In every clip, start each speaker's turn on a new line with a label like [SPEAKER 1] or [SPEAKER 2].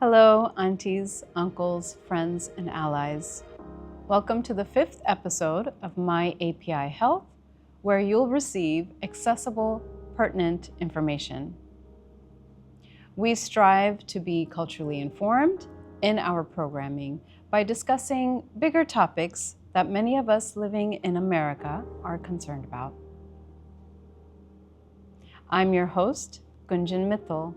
[SPEAKER 1] Hello, aunties, uncles, friends, and allies. Welcome to the 5th episode of My API Health, where you'll receive accessible, pertinent information. We strive to be culturally informed in our programming by discussing bigger topics that many of us living in America are concerned about. I'm your host, Gunjan Mittal.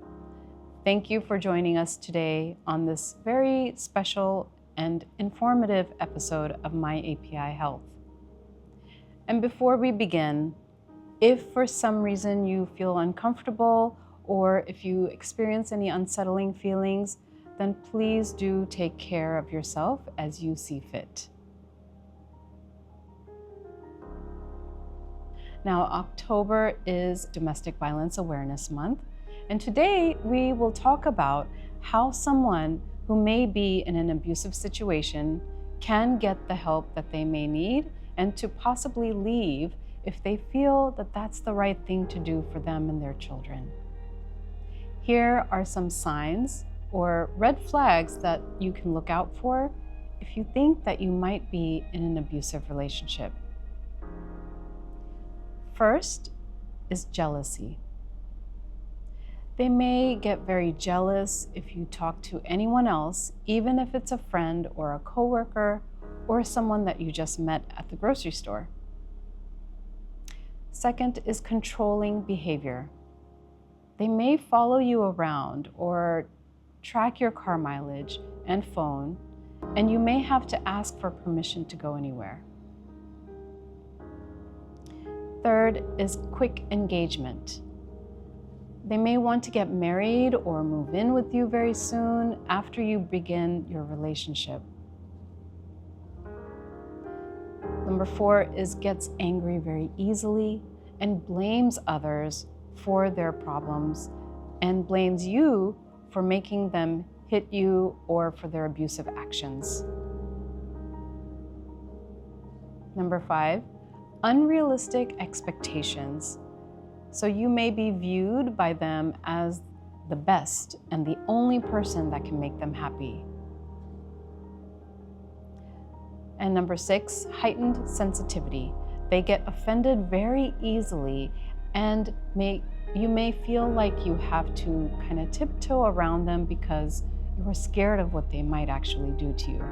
[SPEAKER 1] Thank you for joining us today on this very special and informative episode of My API Health. And before we begin, if for some reason you feel uncomfortable or if you experience any unsettling feelings, then please do take care of yourself as you see fit. Now, October is Domestic Violence Awareness Month. And today we will talk about how someone who may be in an abusive situation can get the help that they may need and to possibly leave if they feel that that's the right thing to do for them and their children. Here are some signs or red flags that you can look out for if you think that you might be in an abusive relationship. First is jealousy. They may get very jealous if you talk to anyone else, even if it's a friend or a coworker or someone that you just met at the grocery store. Second is controlling behavior. They may follow you around or track your car mileage and phone, and you may have to ask for permission to go anywhere. Third is quick engagement. They may want to get married or move in with you very soon after you begin your relationship. Number 4 is gets angry very easily and blames others for their problems and blames you for making them hit you or for their abusive actions. Number 5, unrealistic expectations. So you may be viewed by them as the best and the only person that can make them happy. And number 6, heightened sensitivity. They get offended very easily and you may feel like you have to kind of tiptoe around them because you are scared of what they might actually do to you.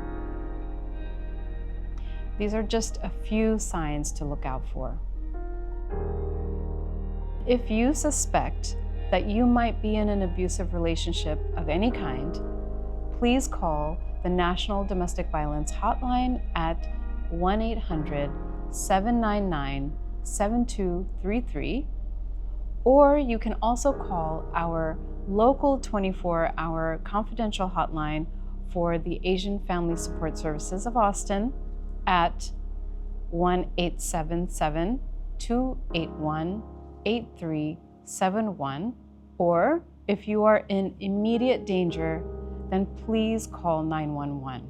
[SPEAKER 1] These are just a few signs to look out for. If you suspect that you might be in an abusive relationship of any kind, please call the National Domestic Violence Hotline at 1-800-799-7233, or you can also call our local 24-hour confidential hotline for the Asian Family Support Services of Austin at 1-877-281-8371, or if you are in immediate danger, then please call 911.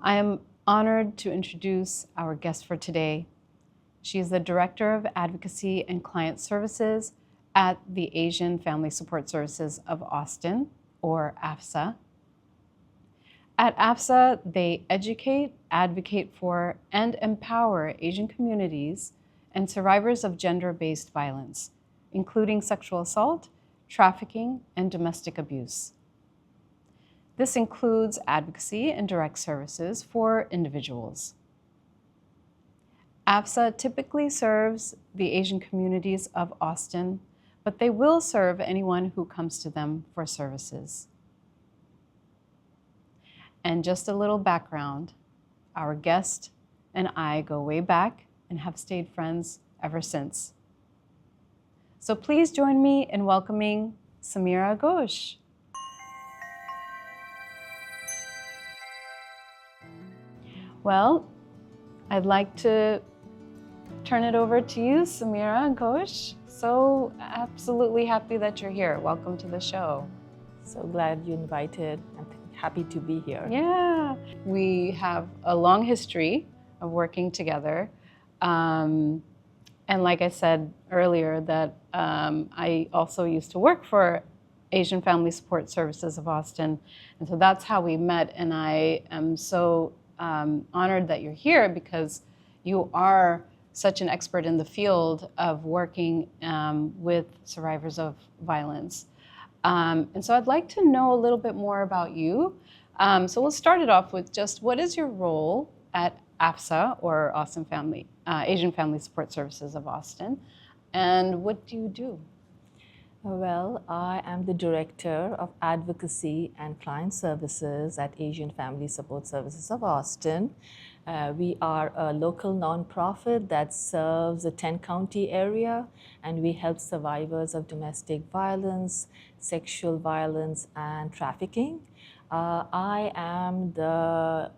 [SPEAKER 1] I am honored to introduce our guest for today. She is the Director of Advocacy and Client Services at the Asian Family Support Services of Austin, or AFSA. At AFSA, they educate, advocate for, and empower Asian communities and survivors of gender-based violence, including sexual assault, trafficking, and domestic abuse. This includes advocacy and direct services for individuals. AFSA typically serves the Asian communities of Austin, but they will serve anyone who comes to them for services. And just a little background, our guest and I go way back and have stayed friends ever since. So please join me in welcoming Samira Ghosh. Well, I'd like to turn it over to you, Samira Ghosh. So absolutely happy that you're here. Welcome to the show.
[SPEAKER 2] So glad you invited. I'm happy to be here.
[SPEAKER 1] Yeah, we have a long history of working together. And like I said earlier, that I also used to work for Asian Family Support Services of Austin. And so that's how we met. And I am so honored that you're here because you are such an expert in the field of working with survivors of violence. And so I'd like to know a little bit more about you. So we'll start it off with just what is your role at AFSA, or Asian Family Support Services of Austin, and what do you do?
[SPEAKER 2] Well, I am the Director of Advocacy and Client Services at Asian Family Support Services of Austin. We are a local nonprofit that serves the 10-county area, and we help survivors of domestic violence, sexual violence, and trafficking. I am the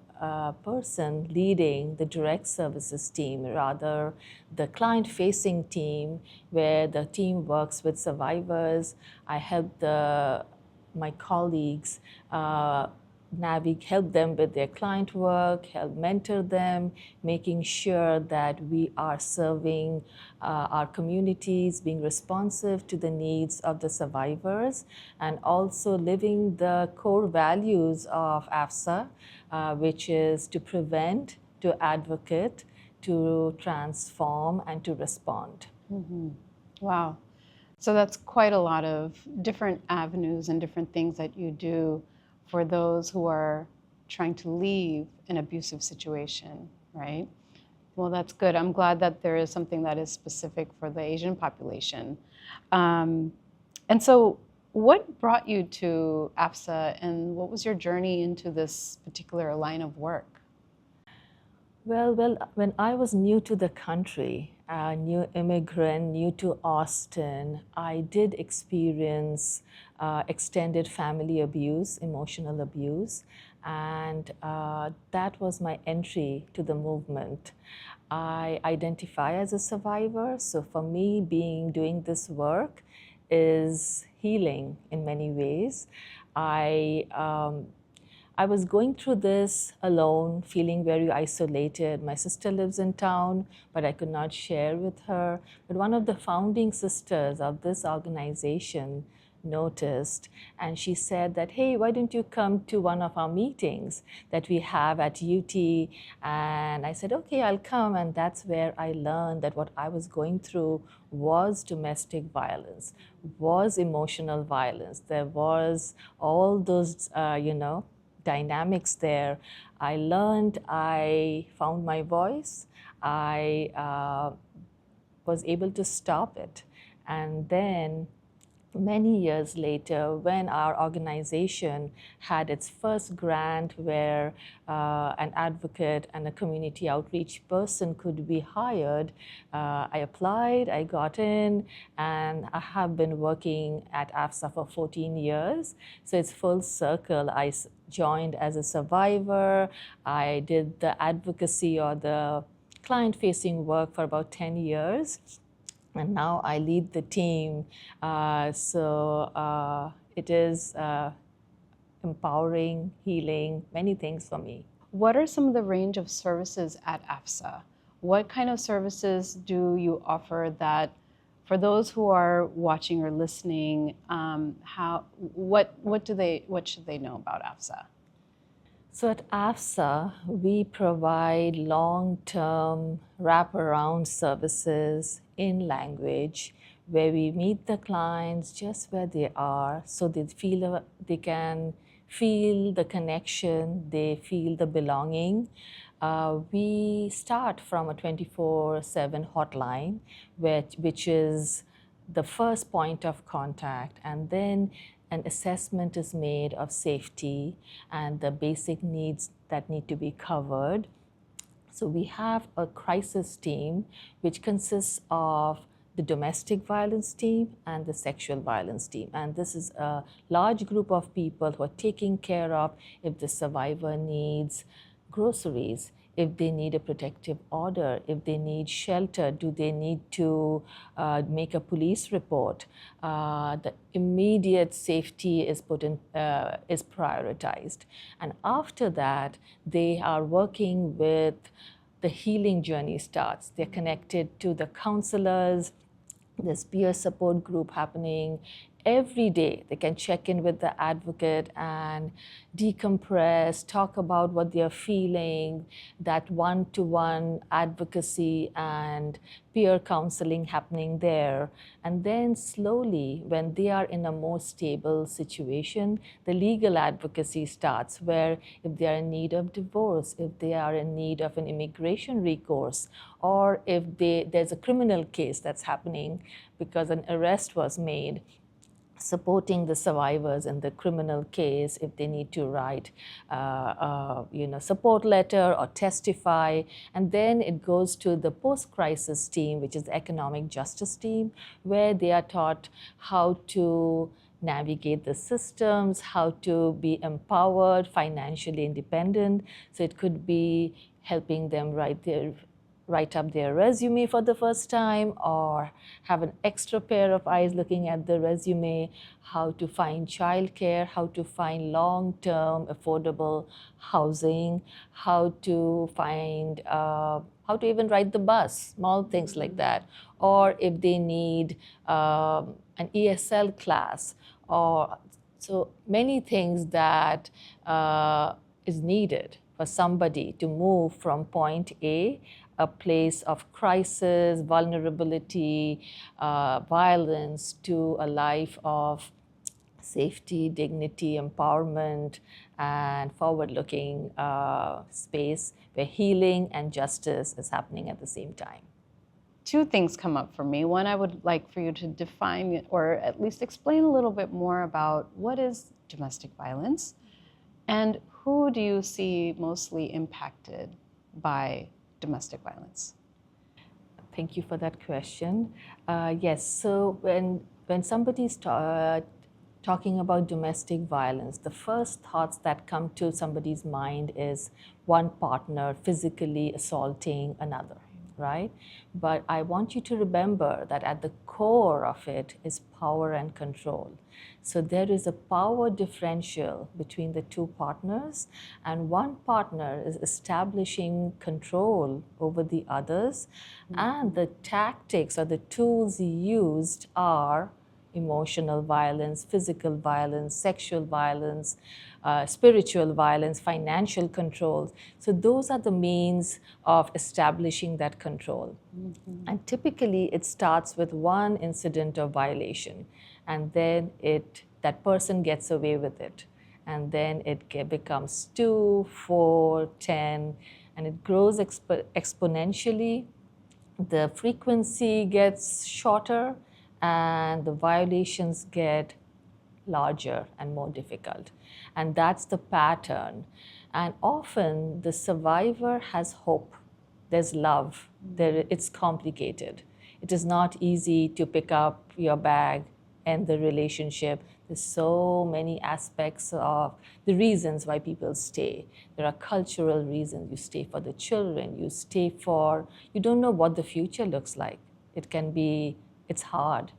[SPEAKER 2] person leading the direct services team, rather the client-facing team, where the team works with survivors. I help my colleagues help them with their client work, help mentor them, making sure that we are serving our communities, being responsive to the needs of the survivors, and also living the core values of AFSA, which is to prevent, to advocate, to transform, and to respond.
[SPEAKER 1] Mm-hmm. Wow. So that's quite a lot of different avenues and different things that you do for those who are trying to leave an abusive situation, right? Well, that's good. I'm glad that there is something that is specific for the Asian population. And so what brought you to AFSA, and what was your journey into this particular line of work?
[SPEAKER 2] Well, when I was new to the country, new immigrant, new to Austin, I did experience extended family abuse, emotional abuse, and that was my entry to the movement. I identify as a survivor, so for me, doing this work is healing in many ways. I was going through this alone, feeling very isolated. My sister lives in town, but I could not share with her. But one of the founding sisters of this organization noticed, and she said that, hey, why don't you come to one of our meetings that we have at UT? And I said, okay, I'll come. And that's where I learned that what I was going through was domestic violence, was emotional violence. There was all those, dynamics there. I learned, I found my voice, I was able to stop it. And then many years later, when our organization had its first grant where an advocate and a community outreach person could be hired, I applied, I got in, and I have been working at AFSA for 14 years. So it's full circle. I joined as a survivor. I did the advocacy or the client-facing work for about 10 years. And now I lead the team. It is empowering, healing, many things for me.
[SPEAKER 1] What are some of the range of services at AFSA? What kind of services do you offer that, for those who are watching or listening, what should they know about AFSA?
[SPEAKER 2] So at AFSA, we provide long-term wraparound services in language where we meet the clients just where they are, so they can feel the connection, they feel the belonging. We start from a 24/7 hotline, which is the first point of contact, and then an assessment is made of safety and the basic needs that need to be covered. So we have a crisis team which consists of the domestic violence team and the sexual violence team. And this is a large group of people who are taking care of if the survivor needs groceries, if they need a protective order, if they need shelter, do they need to make a police report? The immediate safety is prioritized. And after that, they are working with the healing journey starts. They're connected to the counselors, there's peer support group happening every day they can check in with the advocate and decompress, talk about what they are feeling, that one-to-one advocacy and peer counseling happening there. And then slowly, when they are in a more stable situation, the legal advocacy starts, where if they are in need of divorce, if they are in need of an immigration recourse, or if there's a criminal case that's happening because an arrest was made, supporting the survivors in the criminal case if they need to write support letter or testify. And then it goes to the post-crisis team, which is the economic justice team, where they are taught how to navigate the systems, how to be empowered, financially independent. So it could be helping them write up their resume for the first time, or have an extra pair of eyes looking at the resume, how to find childcare, how to find long-term affordable housing, how to find, how to even ride the bus, small things like that. Or if they need an ESL class, or so many things that is needed for somebody to move from point A, a place of crisis, vulnerability, violence, to a life of safety, dignity, empowerment, and forward-looking space where healing and justice is happening at the same time.
[SPEAKER 1] Two things come up for me. One, I would like for you to define, or at least explain a little bit more about what is domestic violence, and who do you see mostly impacted by domestic violence?
[SPEAKER 2] Thank you for that question. Yes, so when somebody's talking about domestic violence, the first thoughts that come to somebody's mind is one partner physically assaulting another, right? But I want you to remember that at the core of it is power and control. So there is a power differential between the two partners, and one partner is establishing control over the others, and the tactics or the tools used are emotional violence, physical violence, sexual violence, spiritual violence, financial controls. So those are the means of establishing that control. And typically it starts with one incident of violation, and then that person gets away with it. And then it becomes 2, 4, 10, and it grows exponentially. The frequency gets shorter, and the violations get larger and more difficult. And that's the pattern. And often the survivor has hope. There's love. It's complicated. It is not easy to pick up your bag and the relationship. There's so many aspects of the reasons why people stay. There are cultural reasons. You stay for the children. You don't know what the future looks like. It's hard.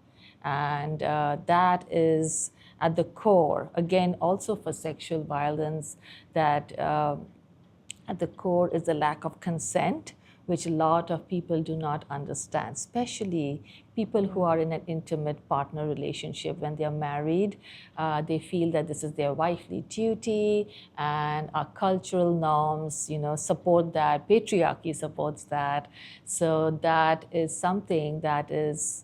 [SPEAKER 2] And that is at the core, again, also for sexual violence, that at the core is the lack of consent, which a lot of people do not understand, especially people who are in an intimate partner relationship. When they are married, they feel that this is their wifely duty, and our cultural norms, support that. Patriarchy supports that. So that is something that is,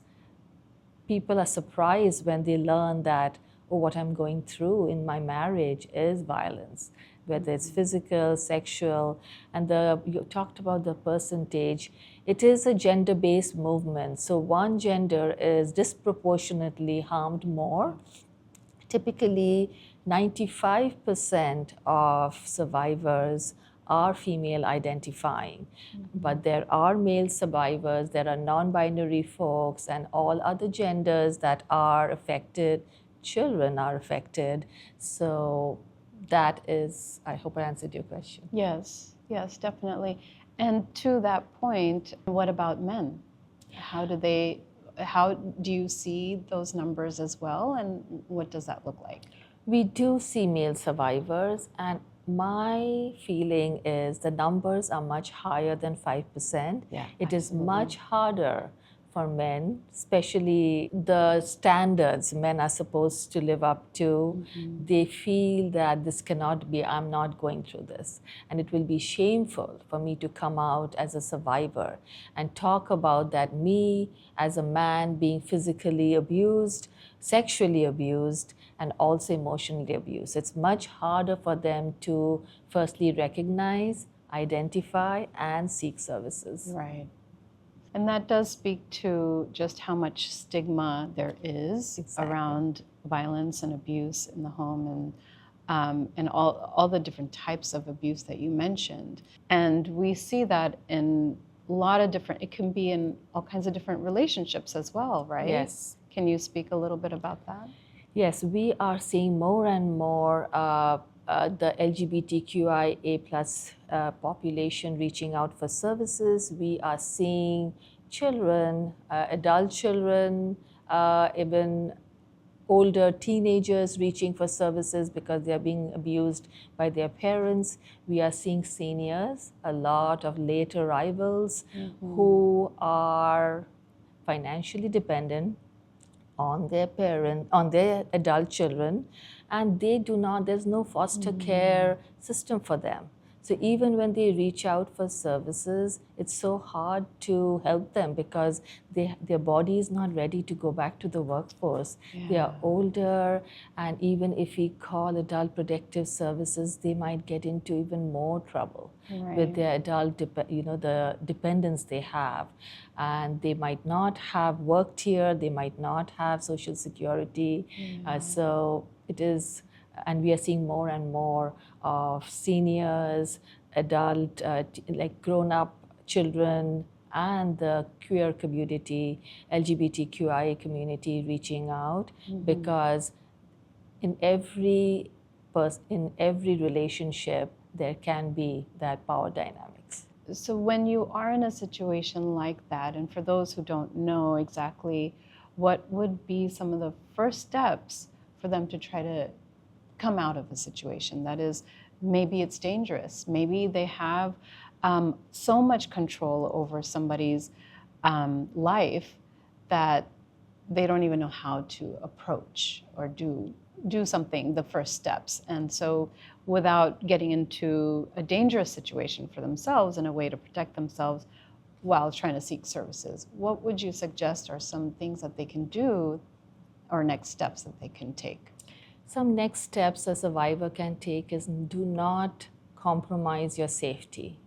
[SPEAKER 2] people are surprised when they learn that, oh, what I'm going through in my marriage is violence, whether it's physical, sexual. And you talked about the percentage. It is a gender-based movement. So one gender is disproportionately harmed more. Typically, 95% of survivors are female identifying, but there are male survivors, there are non-binary folks, and all other genders that are affected. Children are affected. So that is, I hope I answered your question.
[SPEAKER 1] Yes, definitely. And to that point, what about men? How do you see those numbers as well, and what does that look like?
[SPEAKER 2] We do see male survivors, and my feeling is the numbers are much higher than 5%.
[SPEAKER 1] Yeah,
[SPEAKER 2] it is
[SPEAKER 1] absolutely.
[SPEAKER 2] much harder for men, especially the standards men are supposed to live up to. They feel that this cannot be, I'm not going through this. And it will be shameful for me to come out as a survivor and talk about that me as a man being physically abused, sexually abused, and also emotionally abused. It's much harder for them to firstly recognize, identify, and seek services.
[SPEAKER 1] Right. And that does speak to just how much stigma there is around violence and abuse in the home, and all the different types of abuse that you mentioned. And we see that in a lot of different, it can be in all kinds of different relationships as well, right?
[SPEAKER 2] Yes.
[SPEAKER 1] Can you speak a little bit about that?
[SPEAKER 2] Yes, we are seeing more and more the LGBTQIA plus population reaching out for services. We are seeing children, adult children, even older teenagers reaching for services because they are being abused by their parents. We are seeing seniors, a lot of late arrivals who are financially dependent on their parent, on their adult children, and they do not, there's no foster care system for them. So even when they reach out for services, it's so hard to help them because their body is not ready to go back to the workforce. They are older, and even if we call adult protective services, they might get into even more trouble with their adult, the dependents they have. And they might not have worked here, they might not have social security. So it is, and we are seeing more and more of seniors, adult, like grown-up children, and the queer community, LGBTQIA community reaching out because in every relationship there can be that power dynamics.
[SPEAKER 1] So when you are in a situation like that, and for those who don't know exactly, what would be some of the first steps for them to try to come out of a situation that is, maybe it's dangerous, maybe they have so much control over somebody's life that they don't even know how to approach or do something, the first steps. And so without getting into a dangerous situation for themselves and a way to protect themselves while trying to seek services, what would you suggest are some things that they can do or next steps that they can take?
[SPEAKER 2] Some next steps a survivor can take is do not compromise your safety.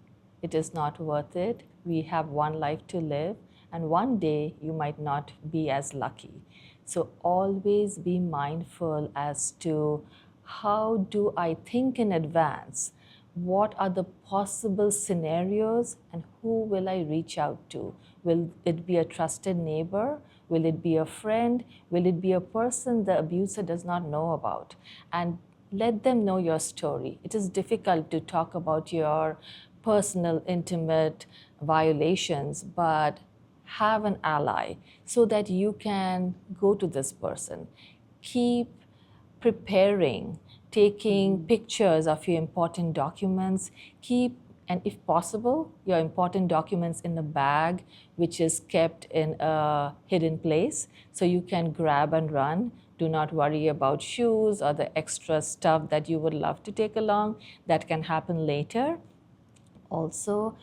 [SPEAKER 2] It is not worth it. We have one life to live, and one day you might not be as lucky. So always be mindful as to how do I think in advance? What are the possible scenarios and who will I reach out to? Will it be a trusted neighbor? Will it be a friend? Will it be a person the abuser does not know about? And let them know your story. It is difficult to talk about your personal, intimate violations, but have an ally so that you can go to this person. Keep preparing, taking pictures of your important documents. Keep, and if possible, your important documents in a bag which is kept in a hidden place so you can grab and run. Do not worry about shoes or the extra stuff that you would love to take along. That can happen later. Also,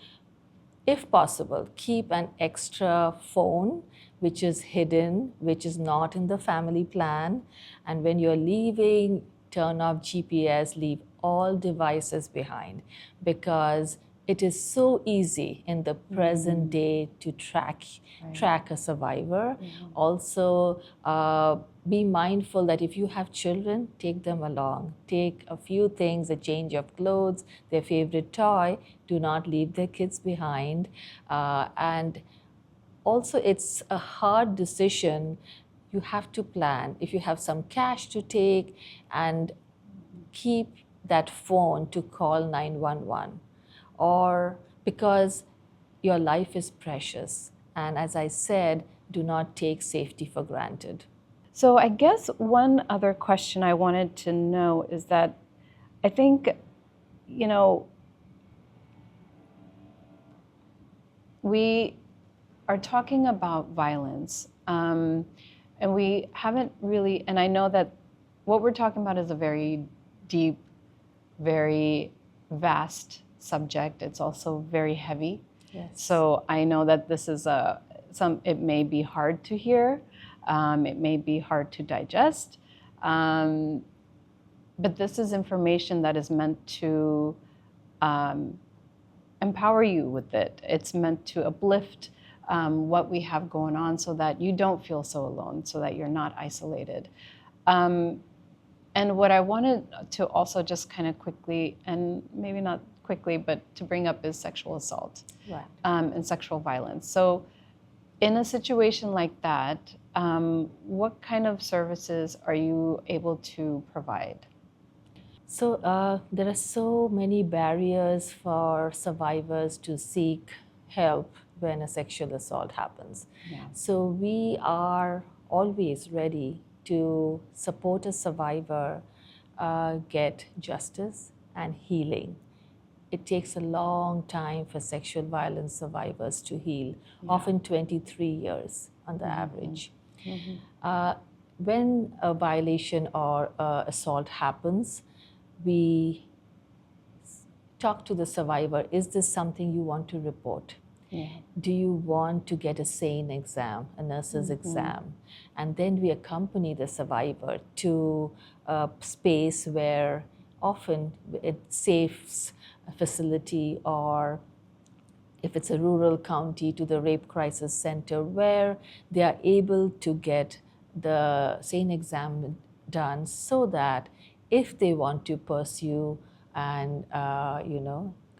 [SPEAKER 2] if possible, keep an extra phone which is hidden, which is not in the family plan. And when you're leaving, turn off GPS, leave all devices behind, because it is so easy in the present day to track a survivor. Also, be mindful that if you have children, take them along. Take a few things, a change of clothes, their favorite toy. Do not leave their kids behind. And also, it's a hard decision. You have to plan. If you have some cash to take, and keep that phone to call 911, or because your life is precious. And as I said, do not take safety for granted.
[SPEAKER 1] So I guess one other question I wanted to know is that I think, we are talking about violence, and we haven't really, and I know that what we're talking about is a very deep, very vast subject. It's also very heavy.
[SPEAKER 2] Yes.
[SPEAKER 1] So I know that this is it may be hard to hear, it may be hard to digest, but this is information that is meant to empower you with it. It's meant to uplift what we have going on so that you don't feel so alone, so that you're not isolated. And what I wanted to also just kind of quickly, and maybe not quickly, but to bring up is sexual assault,
[SPEAKER 2] Right.
[SPEAKER 1] And sexual violence. So in a situation like that, what kind of services are you able to provide?
[SPEAKER 2] So there are so many barriers for survivors to seek help when a sexual assault happens.
[SPEAKER 1] Yeah.
[SPEAKER 2] So we are always ready to support a survivor get justice and healing. It takes a long time for sexual violence survivors to heal, often 23 years on the average. When a violation or assault happens, we talk to the survivor. Is this something you want to report?
[SPEAKER 1] Yeah.
[SPEAKER 2] Do you want to get a SANE exam, a nurse's exam? And then we accompany the survivor to a space where often it's safe facility, or if it's a rural county, to the rape crisis center, where they are able to get the SANE exam done, so that if they want to pursue and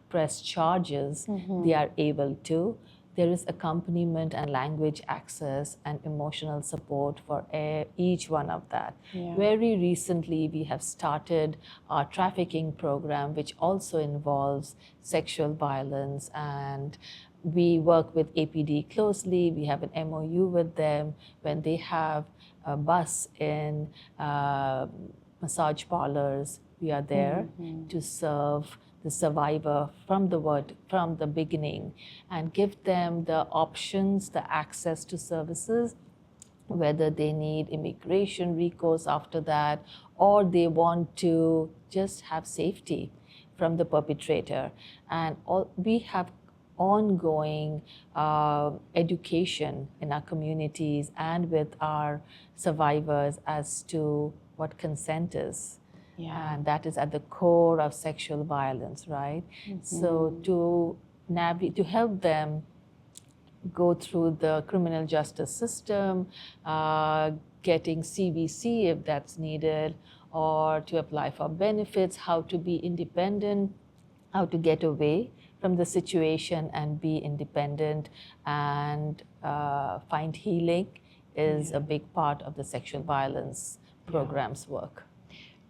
[SPEAKER 2] press charges, they are able to. There is accompaniment and language access and emotional support for each one of that.
[SPEAKER 1] Yeah.
[SPEAKER 2] Very recently, we have started our trafficking program, which also involves sexual violence, and we work with APD closely. We have an MOU with them. When they have a bus in massage parlors, we are there to serve the survivor from the beginning, and give them the options, the access to services, whether they need immigration recourse after that, or they want to just have safety from the perpetrator. And we have ongoing education in our communities and with our survivors as to what consent is.
[SPEAKER 1] Yeah.
[SPEAKER 2] And that is at the core of sexual violence, right? So to help them go through the criminal justice system, getting CVC if that's needed, or to apply for benefits, how to be independent, how to get away from the situation and be independent and find healing is a big part of the sexual violence program's work.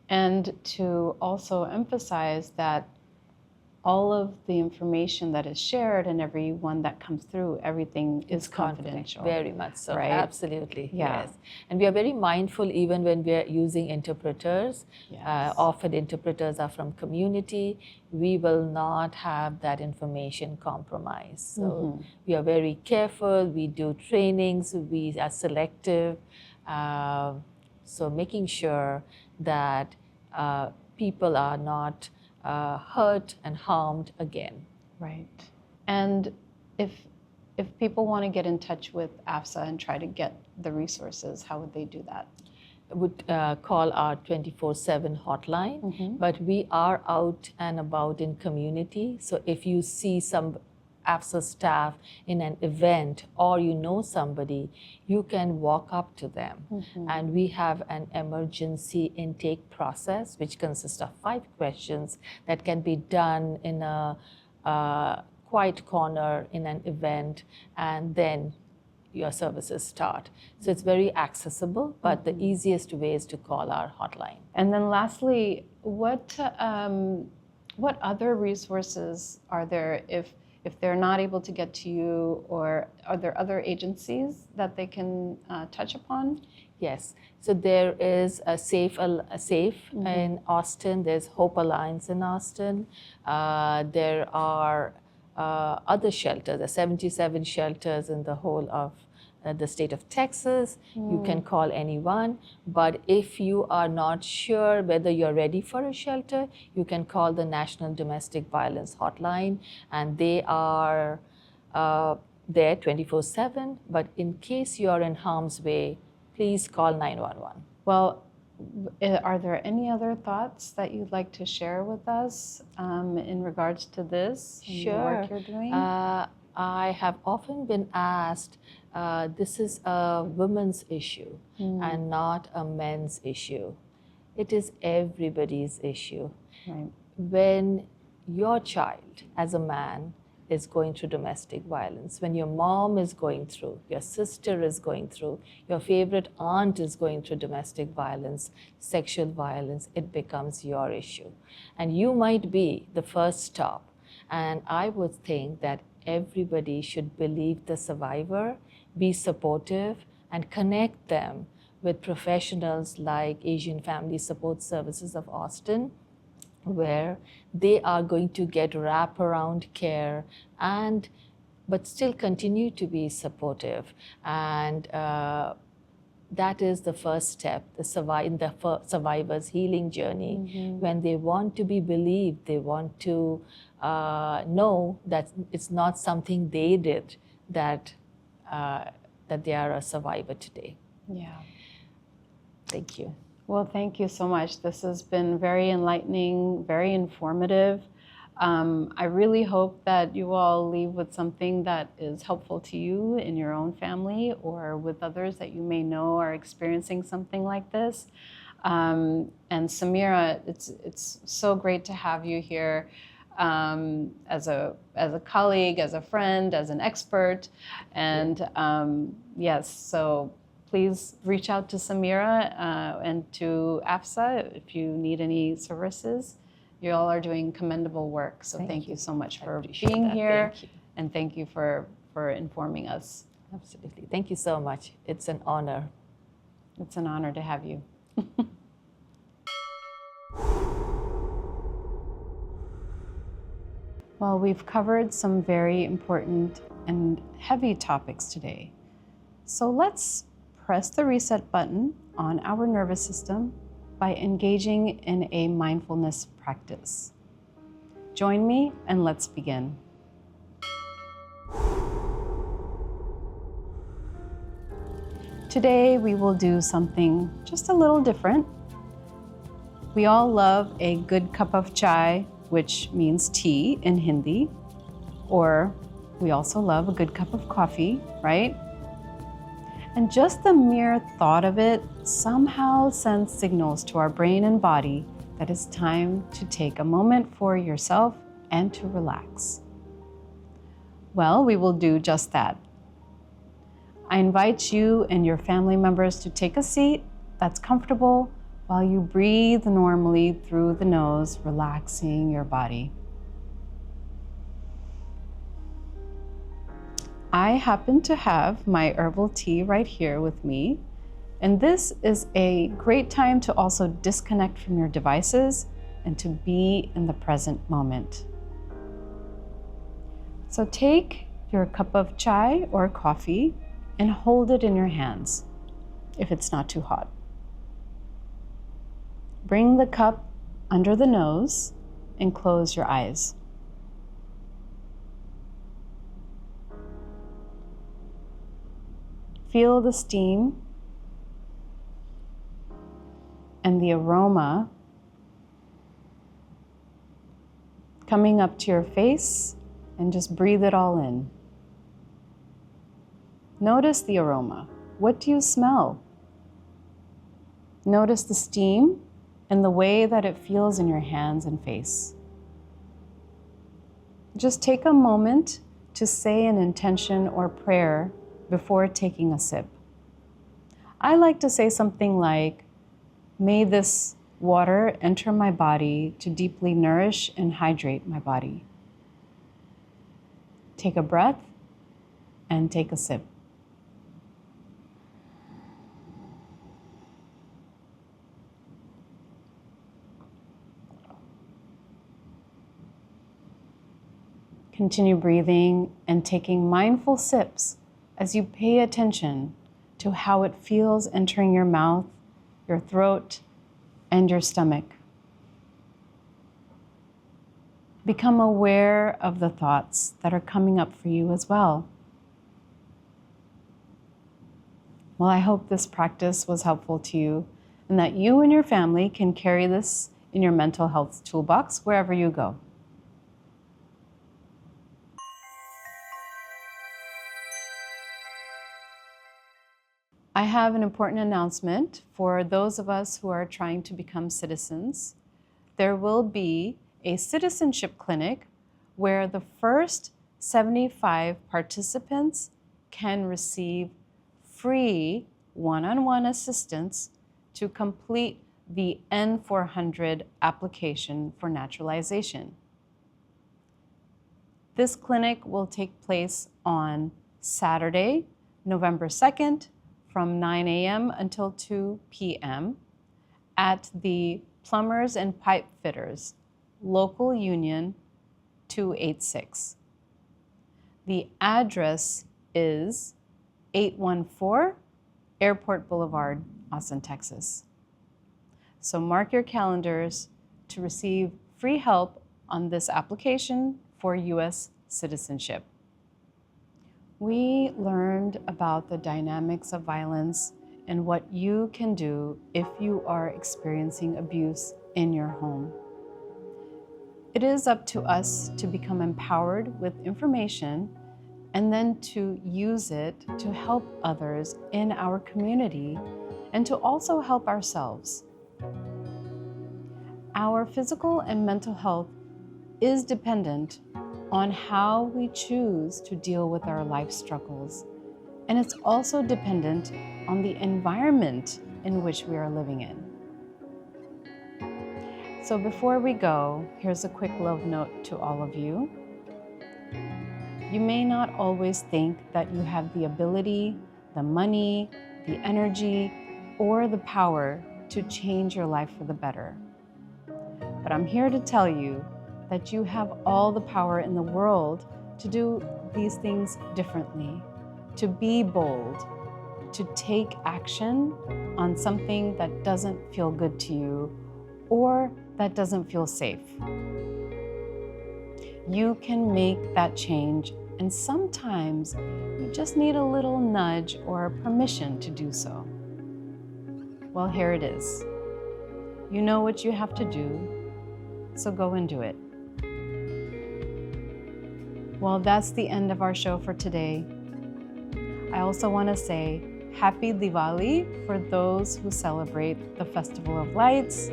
[SPEAKER 1] And to also emphasize that all of the information that is shared and everyone that comes through, everything is confidential.
[SPEAKER 2] Very much so,
[SPEAKER 1] right?
[SPEAKER 2] Absolutely,
[SPEAKER 1] Yeah.
[SPEAKER 2] yes. And we are very mindful even when we are using interpreters.
[SPEAKER 1] Yes.
[SPEAKER 2] Often interpreters are from community. We will not have that information compromised. So we are very careful, we do trainings, we are selective. So making sure that people are not hurt and harmed again.
[SPEAKER 1] Right. And if people want to get in touch with AFSA and try to get the resources, how would they do that?
[SPEAKER 2] Would call our 24/7 hotline, but we are out and about in community. So if you see some AFSA staff in an event, or you know somebody, you can walk up to them. And we have an emergency intake process, which consists of 5 questions that can be done in a quiet corner in an event, and then your services start. So it's very accessible, but the easiest way is to call our hotline.
[SPEAKER 1] And then lastly, what other resources are there if they're not able to get to you, or are there other agencies that they can touch upon?
[SPEAKER 2] Yes, so there is a SAFE in Austin, there's Hope Alliance in Austin. There are other shelters. There are 77 shelters in the whole of the state of Texas. You can call anyone, but if you are not sure whether you're ready for a shelter, you can call the National Domestic Violence Hotline, and they are there 24/7. But in case you're in harm's way, please call 911.
[SPEAKER 1] Well, are there any other thoughts that you'd like to share with us in regards to this and the work you're doing?
[SPEAKER 2] I have often been asked, this is a women's issue and not a men's issue. It is everybody's issue.
[SPEAKER 1] Right.
[SPEAKER 2] When your child, as a man, is going through domestic violence, when your mom is going through, your sister is going through, your favorite aunt is going through domestic violence, sexual violence, it becomes your issue. And you might be the first stop. And I would think that everybody should believe the survivor, be supportive, and connect them with professionals like Asian Family Support Services of Austin, where they are going to get wraparound care but still continue to be supportive. And that is the first step in the survivor's healing journey. When they want to be believed, they want to know that it's not something they did, that they are a survivor today.
[SPEAKER 1] Yeah.
[SPEAKER 2] Thank you.
[SPEAKER 1] Well, thank you so much. This has been very enlightening, very informative. I really hope that you all leave with something that is helpful to you in your own family or with others that you may know are experiencing something like this. And Samira, it's so great to have you here as a colleague, as a friend, as an expert. And yes, so please reach out to Samira and to AFSA if you need any services. You all are doing commendable work. So thank you so much for being here.
[SPEAKER 2] Thank you.
[SPEAKER 1] And thank you for informing us.
[SPEAKER 2] Absolutely. Thank you so much. It's an honor.
[SPEAKER 1] It's an honor to have you. Well, we've covered some very important and heavy topics today. So let's press the reset button on our nervous system by engaging in a mindfulness practice. Join me and let's begin. Today we will do something just a little different. We all love a good cup of chai, which means tea in Hindi, or we also love a good cup of coffee, right? And just the mere thought of it somehow sends signals to our brain and body that it's time to take a moment for yourself and to relax. Well, we will do just that. I invite you and your family members to take a seat that's comfortable while you breathe normally through the nose, relaxing your body. I happen to have my herbal tea right here with me, and this is a great time to also disconnect from your devices and to be in the present moment. So take your cup of chai or coffee and hold it in your hands if it's not too hot. Bring the cup under the nose and close your eyes. Feel the steam and the aroma coming up to your face, and just breathe it all in. Notice the aroma. What do you smell? Notice the steam and the way that it feels in your hands and face. Just take a moment to say an intention or prayer before taking a sip. I like to say something like, may this water enter my body to deeply nourish and hydrate my body. Take a breath and take a sip. Continue breathing and taking mindful sips as you pay attention to how it feels entering your mouth, your throat, and your stomach. Become aware of the thoughts that are coming up for you as well. Well, I hope this practice was helpful to you and that you and your family can carry this in your mental health toolbox wherever you go. I have an important announcement for those of us who are trying to become citizens. There will be a citizenship clinic where the first 75 participants can receive free one-on-one assistance to complete the N400 application for naturalization. This clinic will take place on Saturday, November 2nd, from 9 a.m. until 2 p.m. at the Plumbers and Pipe Fitters, Local Union 286. The address is 814 Airport Boulevard, Austin, Texas. So mark your calendars to receive free help on this application for U.S. citizenship. We learned about the dynamics of violence and what you can do if you are experiencing abuse in your home. It is up to us to become empowered with information and then to use it to help others in our community and to also help ourselves. Our physical and mental health is dependent on how we choose to deal with our life struggles. And it's also dependent on the environment in which we are living in. So before we go, here's a quick love note to all of you. You may not always think that you have the ability, the money, the energy, or the power to change your life for the better. But I'm here to tell you that you have all the power in the world to do these things differently, to be bold, to take action on something that doesn't feel good to you or that doesn't feel safe. You can make that change, and sometimes you just need a little nudge or permission to do so. Well, here it is. You know what you have to do, so go and do it. Well, that's the end of our show for today. I also want to say Happy Diwali for those who celebrate the Festival of Lights,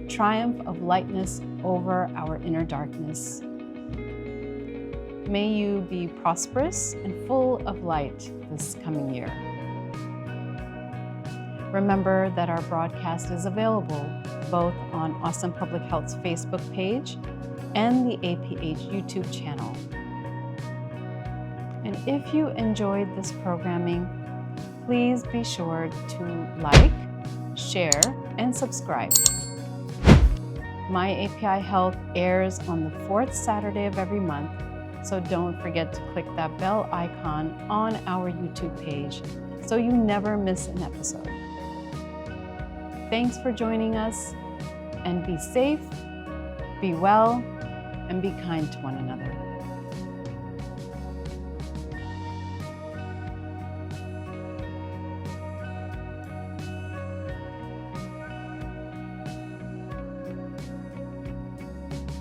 [SPEAKER 1] triumph of lightness over our inner darkness. May you be prosperous and full of light this coming year. Remember that our broadcast is available both on Austin Public Health's Facebook page and the APH YouTube channel. And if you enjoyed this programming, please be sure to like, share, and subscribe. My API Health airs on the 4th Saturday of every month, so don't forget to click that bell icon on our YouTube page so you never miss an episode. Thanks for joining us, and be safe, be well, and be kind to one another.